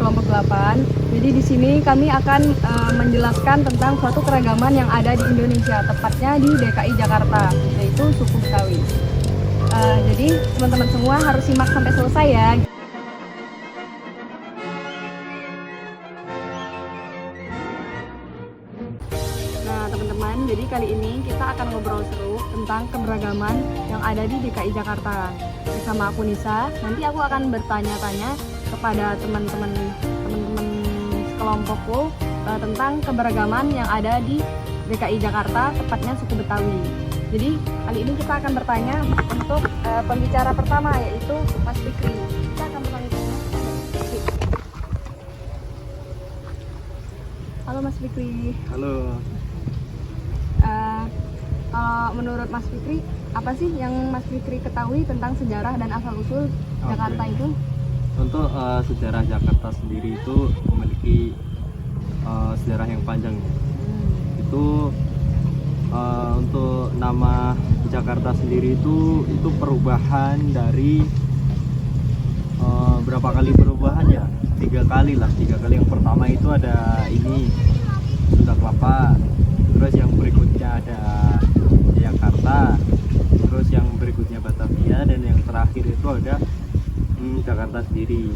kelompok 8. Jadi di sini kami akan menjelaskan tentang suatu keragaman yang ada di Indonesia, tepatnya di DKI Jakarta, yaitu suku Betawi. Jadi teman-teman semua harus simak sampai selesai ya. Nah teman-teman, jadi kali ini kita akan ngobrol seru tentang keberagaman yang ada di DKI Jakarta. Bersama aku Nisa, nanti aku akan bertanya-tanya kepada teman-teman sekelompokku tentang keberagaman yang ada di DKI Jakarta, tepatnya suku Betawi. Jadi kali ini kita akan bertanya untuk pembicara pertama, yaitu Mas Fikri. Kita akan bertanya. Halo Mas Fikri. Halo. Kalau menurut Mas Fikri, apa sih yang Mas Fikri ketahui tentang sejarah dan asal-usul Jakarta itu? Untuk sejarah Jakarta sendiri itu memiliki sejarah yang panjang. Itu untuk nama Jakarta sendiri itu perubahan dari berapa kali perubahan ya? 3 kali lah. 3 kali. Yang pertama itu ada ini Sunda Kelapa, terus yang berikutnya ada Jakarta, terus yang berikutnya Batavia, dan yang terakhir itu ada Jakarta sendiri.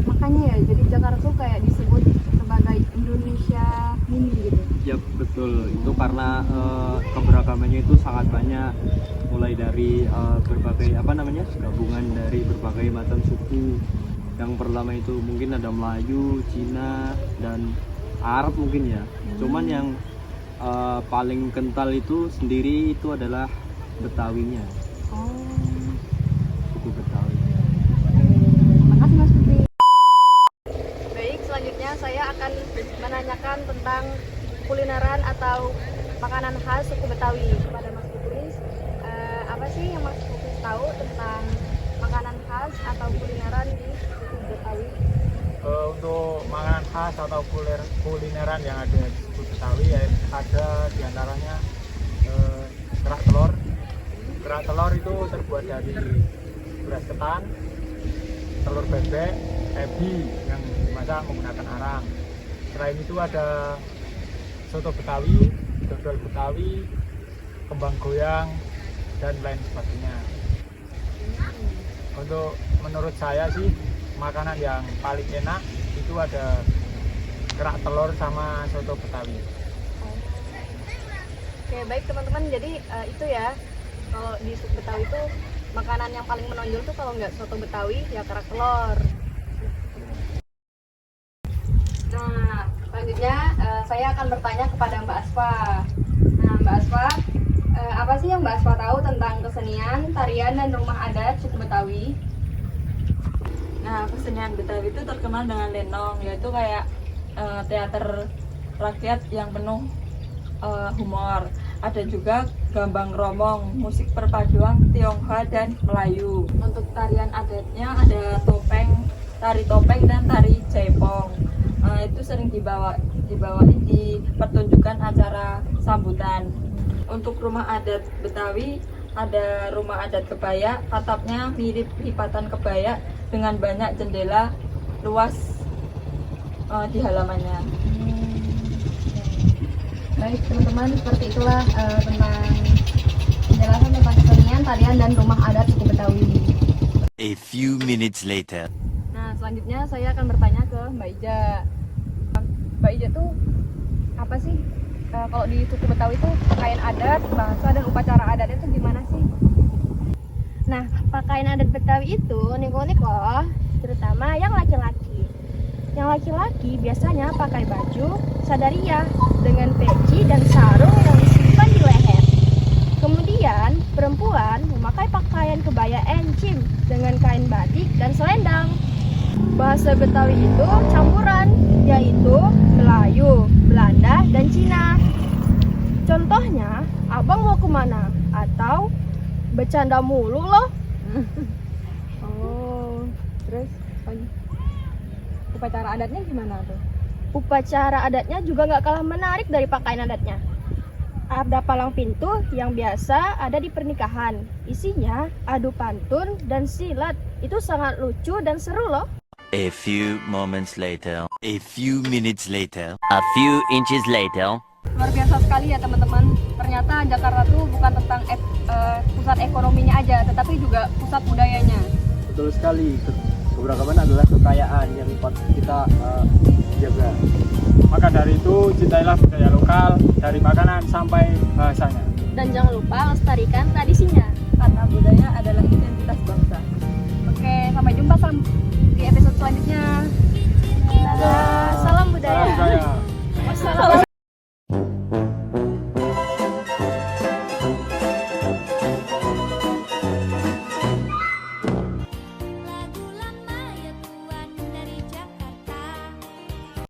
Makanya ya, jadi Jakarta tuh kayak disebut sebagai Indonesia mini gitu. Ya betul, itu karena keberagamannya itu sangat banyak, mulai dari berbagai gabungan dari berbagai macam suku. Yang pertama itu mungkin ada Melayu, Cina, dan Arab mungkin ya. Cuman yang paling kental itu sendiri itu adalah Betawinya. Suku Betawi. Makasih Mas Fikri. Baik, selanjutnya saya akan menanyakan tentang kulineran atau makanan khas suku Betawi kepada Mas Fikri. Apa sih yang Mas Fikri tahu tentang makanan khas atau kulineran di suku Betawi? Untuk makanan khas atau kulineran yang ada di suku Betawi ya, ada diantaranya kerak telur. Kerak telur itu terbuat dari beras ketan, telur bebek, ebi yang dimasak menggunakan arang. Selain itu ada soto Betawi, dodol Betawi, kembang goyang, dan lain sebagainya. Untuk menurut saya sih, makanan yang paling enak itu ada kerak telur sama soto Betawi. Oke, baik teman-teman, jadi itu ya, kalau di suku Betawi itu makanan yang paling menonjol tuh kalau nggak soto Betawi ya kerak telur. Nah, selanjutnya saya akan bertanya kepada Mbak Asfa. Nah, Mbak Asfa, apa sih yang Mbak Asfa tahu tentang kesenian, tarian, dan rumah adat suku Betawi? Nah, kesenian Betawi itu terkenal dengan lenong, yaitu kayak teater rakyat yang penuh humor. Ada juga gambang romong, musik perpaduan Tionghoa dan Melayu. Untuk tarian adatnya ada tari topeng dan tari jaipong. Itu sering dibawain di pertunjukan acara sambutan. Untuk rumah adat Betawi ada rumah adat kebaya, atapnya mirip lipatan kebaya dengan banyak jendela luas di halamannya. Baik teman-teman, seperti itulah tentang penjelasan tentang kesenian, tarian, dan rumah adat suku Betawi. A few minutes later. Nah, selanjutnya saya akan bertanya ke Mbak Ija. Mbak Ija tuh apa sih kalau di suku Betawi itu pakaian adat, bahasa, dan upacara adatnya itu gimana sih? Nah, pakaian adat Betawi itu unik-unik loh, terutama yang laki-laki. Yang laki-laki biasanya pakai baju sadaria dengan peci dan sarung yang disimpan di leher. Kemudian, perempuan memakai pakaian kebaya encim dengan kain batik dan selendang. Bahasa Betawi itu campuran, yaitu Melayu, Belanda, dan Cina. Contohnya, abang mau kemana? Atau bercanda mulu loh. Oh, terus upacara adatnya gimana tuh? Upacara adatnya juga nggak kalah menarik dari pakaian adatnya. Ada palang pintu yang biasa ada di pernikahan. Isinya adu pantun dan silat. Itu sangat lucu dan seru loh. A few moments later. A few minutes later. A few inches later. Luar biasa sekali ya teman-teman. Ternyata Jakarta tuh bukan tentang pusat ekonominya aja, tetapi juga pusat budayanya. Betul sekali. Keberagaman adalah kekayaan yang patut kita jaga. Maka dari itu, cintailah budaya lokal dari makanan sampai bahasanya. Dan jangan lupa lestarikan tradisinya. Karena budaya adalah identitas bangsa. Oke, sampai jumpa di episode selanjutnya.